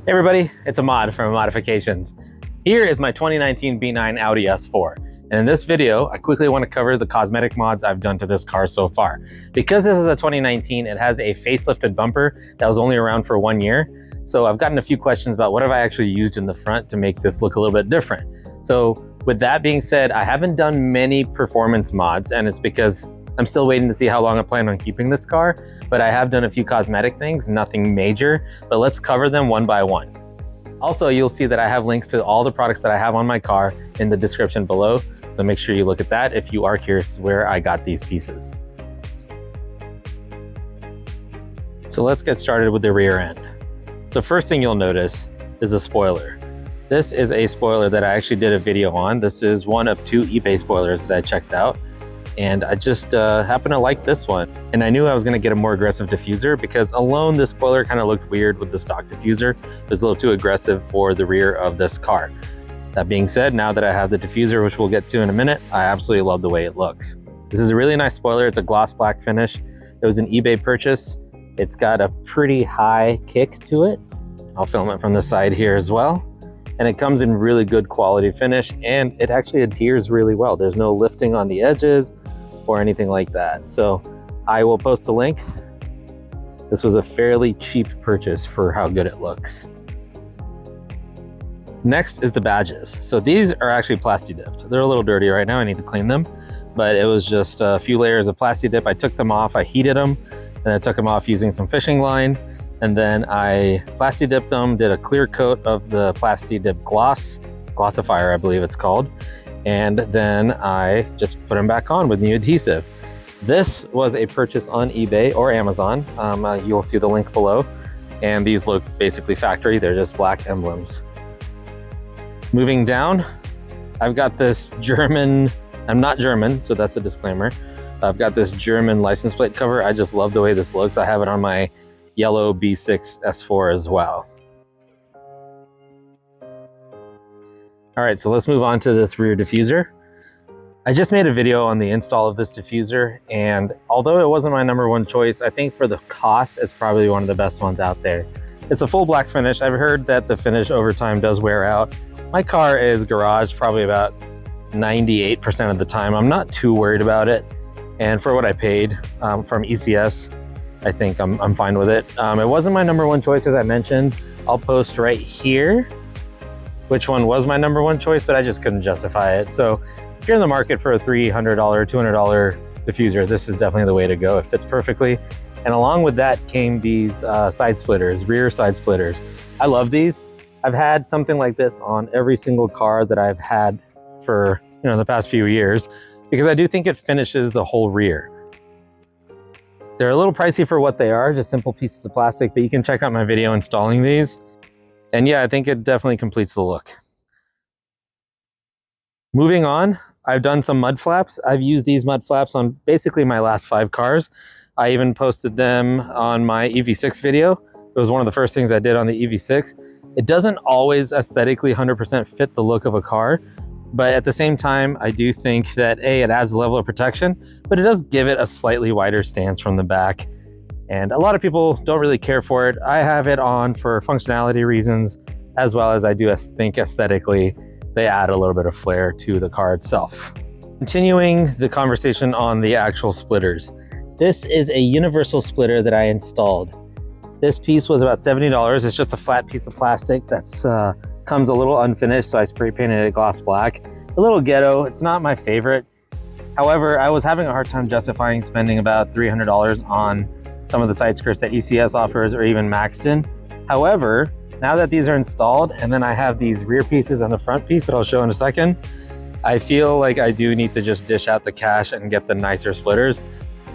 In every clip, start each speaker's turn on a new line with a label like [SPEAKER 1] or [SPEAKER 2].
[SPEAKER 1] Hey everybody, it's Ahmad from Modifications. Here is my 2019 B9 Audi S4. And in this video, I quickly want to cover the cosmetic mods I've done to this car so far. Because this is a 2019, it has a facelifted bumper that was only around for 1 year. So I've gotten a few questions about what have I actually used in the front to make this look a little bit different. So with that being said, I haven't done many performance mods, and it's because I'm still waiting to see how long I plan on keeping this car, but I have done a few cosmetic things, nothing major, but let's cover them one by one. Also, you'll see that I have links to all the products that I have on my car in the description below, so make sure you look at that if you are curious where I got these pieces. So let's get started with the rear end. So first thing you'll notice is a spoiler. This is a spoiler that I actually did a video on. This is one of 2 eBay spoilers that I checked out. And I just happened to like this one. And I knew I was gonna get a more aggressive diffuser because alone this spoiler kind of looked weird with the stock diffuser. It was a little too aggressive for the rear of this car. That being said, now that I have the diffuser, which we'll get to in a minute, I absolutely love the way it looks. This is a really nice spoiler. It's a gloss black finish. It was an eBay purchase. It's got a pretty high kick to it. I'll film it from the side here as well. And it comes in really good quality finish, and it actually adheres really well. There's no lifting on the edges or anything like that. So I will post a link. This was a fairly cheap purchase for how good it looks. Next is the badges. So these are actually plasti dipped. They're a little dirty right now. I need to clean them, but it was just a few layers of plasti dip. I took them off, I heated them, and I took them off using some fishing line. And then I plasti dipped them, did a clear coat of the plasti dip glossifier, I believe it's called. And then I just put them back on with new adhesive. This was a purchase on eBay or Amazon. You'll see the link below. And these look basically factory. They're just black emblems. Moving down, I've got this German, I'm not German, so that's a disclaimer. I've got this German license plate cover. I just love the way this looks. I have it on my yellow B6 S4 as well. All right, so let's move on to this rear diffuser. I just made a video on the install of this diffuser, and although it wasn't my #1 choice, I think for the cost, it's probably one of the best ones out there. It's a full black finish. I've heard that the finish over time does wear out. My car is garaged probably about 98% of the time. I'm not too worried about it. And for what I paid from ECS, I think I'm fine with it. It wasn't my #1 choice, as I mentioned. I'll post right here which one was my #1 choice, but I just couldn't justify it. So if you're in the market for a $300, $200 diffuser, this is definitely the way to go. It fits perfectly. And along with that came these side splitters, rear side splitters. I love these. I've had something like this on every single car that I've had for the past few years, because I do think it finishes the whole rear. They're a little pricey for what they are, just simple pieces of plastic, but you can check out my video installing these. And yeah, I think it definitely completes the look. Moving on, I've done some mud flaps. I've used these mud flaps on basically my last 5 cars. I even posted them on my EV6 video. It was one of the first things I did on the EV6. It doesn't always aesthetically 100% fit the look of a car, but at the same time, I do think that A, it adds a level of protection, but it does give it a slightly wider stance from the back. And a lot of people don't really care for it. I have it on for functionality reasons, as well as I do think aesthetically, they add a little bit of flair to the car itself. Continuing the conversation on the actual splitters. This is a universal splitter that I installed. This piece was about $70. It's just a flat piece of plastic that's comes a little unfinished, so I spray painted it gloss black. A little ghetto, it's not my favorite. However, I was having a hard time justifying spending about $300 on some of the side skirts that ECS offers or even Maxton. However, now that these are installed and then I have these rear pieces and the front piece that I'll show in a second, I feel like I do need to just dish out the cash and get the nicer splitters,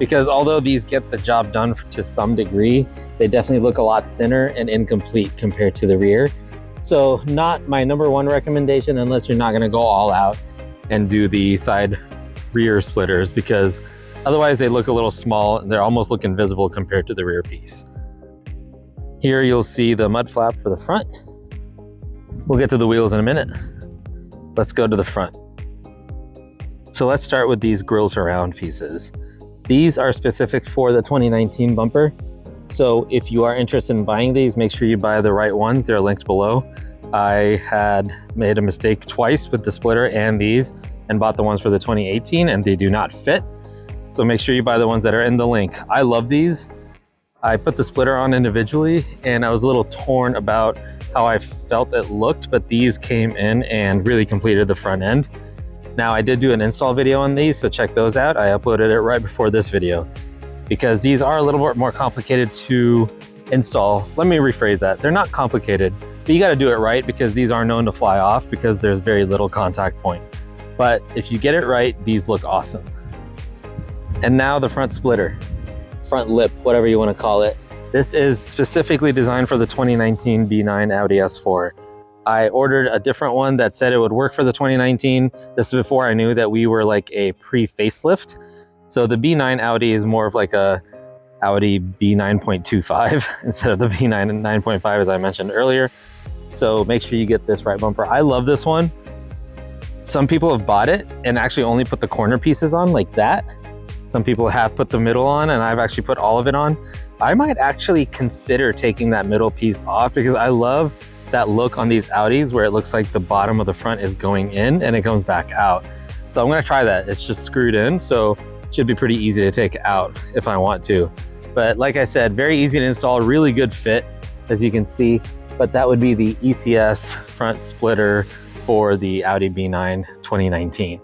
[SPEAKER 1] because although these get the job done to some degree, they definitely look a lot thinner and incomplete compared to the rear. So not my #1 recommendation unless you're not gonna go all out and do the side rear splitters, because otherwise they look a little small and they almost look invisible compared to the rear piece. Here you'll see the mud flap for the front. We'll get to the wheels in a minute. Let's go to the front. So let's start with these grill surround pieces. These are specific for the 2019 bumper. So if you are interested in buying these, make sure you buy the right ones. They're linked below. I had made a mistake twice with the splitter and these and bought the ones for the 2018 and they do not fit. So make sure you buy the ones that are in the link. I love these. I put the splitter on individually and I was a little torn about how I felt it looked, but these came in and really completed the front end. Now I did do an install video on these, so check those out. I uploaded it right before this video because these are a little bit more complicated to install. Let me rephrase that. They're not complicated, but you got to do it right because these are known to fly off because there's very little contact point. But if you get it right, these look awesome. And now the front splitter, front lip, whatever you want to call it. This is specifically designed for the 2019 B9 Audi S4. I ordered a different one that said it would work for the 2019. This is before I knew that we were like a pre-facelift. So the B9 Audi is more of like a Audi B9.25 instead of the B9 and 9.5 as I mentioned earlier. So make sure you get this right bumper. I love this one. Some people have bought it and actually only put the corner pieces on like that. Some people have put the middle on and I've actually put all of it on. I might actually consider taking that middle piece off because I love that look on these Audis where it looks like the bottom of the front is going in and it comes back out. So I'm gonna try that. It's just screwed in, so it should be pretty easy to take out if I want to. But like I said, very easy to install, really good fit, as you can see. But that would be the ECS front splitter for the Audi B9 2019.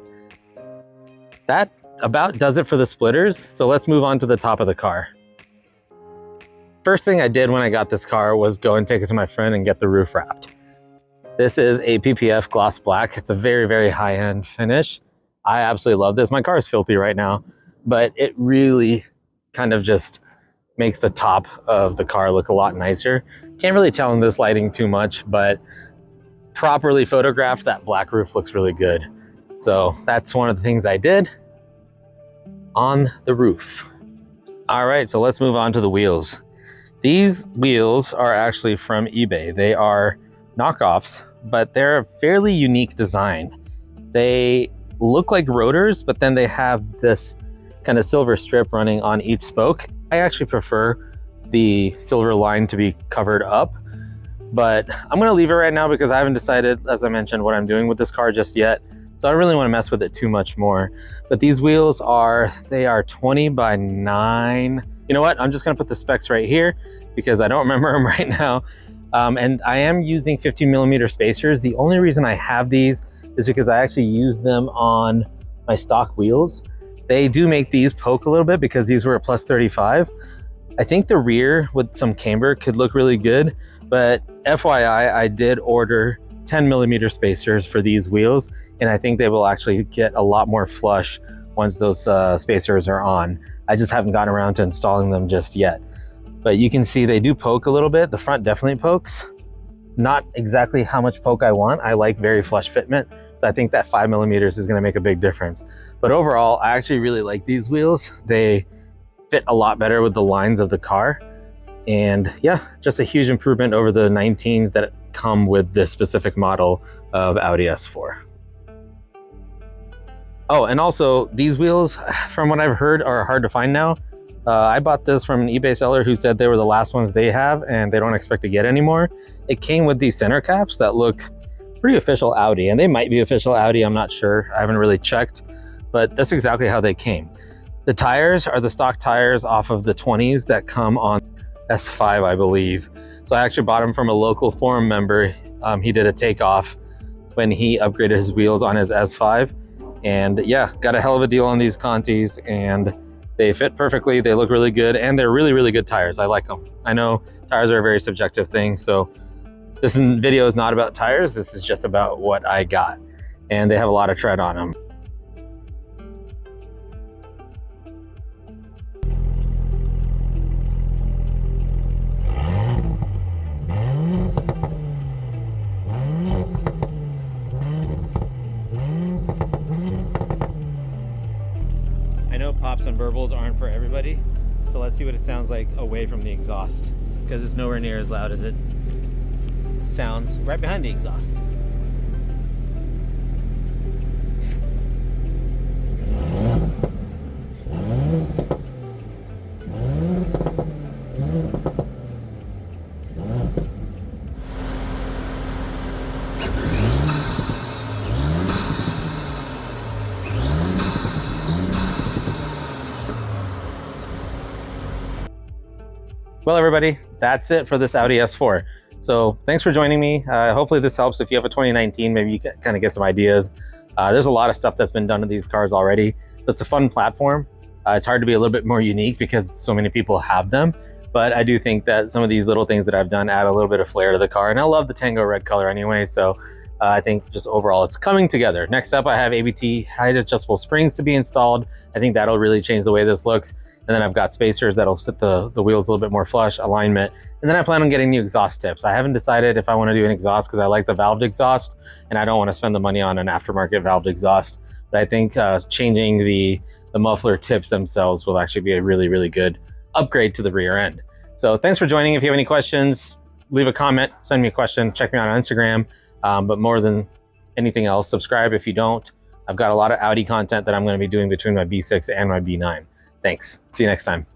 [SPEAKER 1] That about does it for the splitters. So let's move on to the top of the car. First thing I did when I got this car was go and take it to my friend and get the roof wrapped. This is a PPF gloss black. It's a very, very high-end finish. I absolutely love this. My car is filthy right now, but it really kind of just makes the top of the car look a lot nicer. Can't really tell in this lighting too much, but properly photographed, that black roof looks really good. So that's one of the things I did on the roof. All right, so let's move on to the wheels. These wheels are actually from eBay. They are knockoffs, but they're a fairly unique design. They look like rotors, but then they have this kind of silver strip running on each spoke. I actually prefer the silver line to be covered up, but I'm gonna leave it right now because I haven't decided, as I mentioned, what I'm doing with this car just yet. So I don't really want to mess with it too much more. But these wheels they are 20 by 9. You know what? I'm just going to put the specs right here because I don't remember them right now. And I am using 15mm spacers. The only reason I have these is because I actually use them on my stock wheels. They do make these poke a little bit because these were a plus 35. I think the rear with some camber could look really good, but FYI, I did order 10mm spacers for these wheels, and I think they will actually get a lot more flush once those spacers are on. I just haven't gotten around to installing them just yet. But you can see they do poke a little bit. The front definitely pokes. Not exactly how much poke I want. I like very flush fitment, so I think that 5mm is gonna make a big difference. But overall, I actually really like these wheels. They fit a lot better with the lines of the car. And yeah, just a huge improvement over the 19s that come with this specific model of Audi S4. Oh, and also these wheels, from what I've heard, are hard to find now. I bought this from an eBay seller who said they were the last ones they have and they don't expect to get anymore. It came with these center caps that look pretty official Audi, and they might be official Audi, I'm not sure. I haven't really checked, but that's exactly how they came. The tires are the stock tires off of the 20s that come on S5, I believe. So I actually bought them from a local forum member. He did a takeoff when he upgraded his wheels on his S5. And yeah, got a hell of a deal on these Contis, and they fit perfectly. They look really good, and they're really, really good tires. I like them. I know tires are a very subjective thing, so this video is not about tires. This is just about what I got, and they have a lot of tread on them. I know pops and burbles aren't for everybody, so let's see what it sounds like away from the exhaust, because it's nowhere near as loud as it sounds right behind the exhaust. Well, everybody, that's it for this Audi S4. So thanks for joining me. Hopefully this helps. If you have a 2019, maybe you can kind of get some ideas. There's a lot of stuff that's been done to these cars already. It's a fun platform. It's hard to be a little bit more unique because so many people have them. But I do think that some of these little things that I've done add a little bit of flair to the car. And I love the Tango red color anyway. So I think just overall it's coming together. Next up, I have ABT height adjustable springs to be installed. I think that'll really change the way this looks. And then I've got spacers that'll sit the wheels a little bit more flush, alignment. And then I plan on getting new exhaust tips. I haven't decided if I want to do an exhaust because I like the valved exhaust and I don't want to spend the money on an aftermarket valved exhaust. But I think changing the muffler tips themselves will actually be a really, really good upgrade to the rear end. So thanks for joining. If you have any questions, leave a comment, send me a question, check me out on Instagram. But more than anything else, subscribe if you don't. I've got a lot of Audi content that I'm going to be doing between my B6 and my B9. Thanks. See you next time.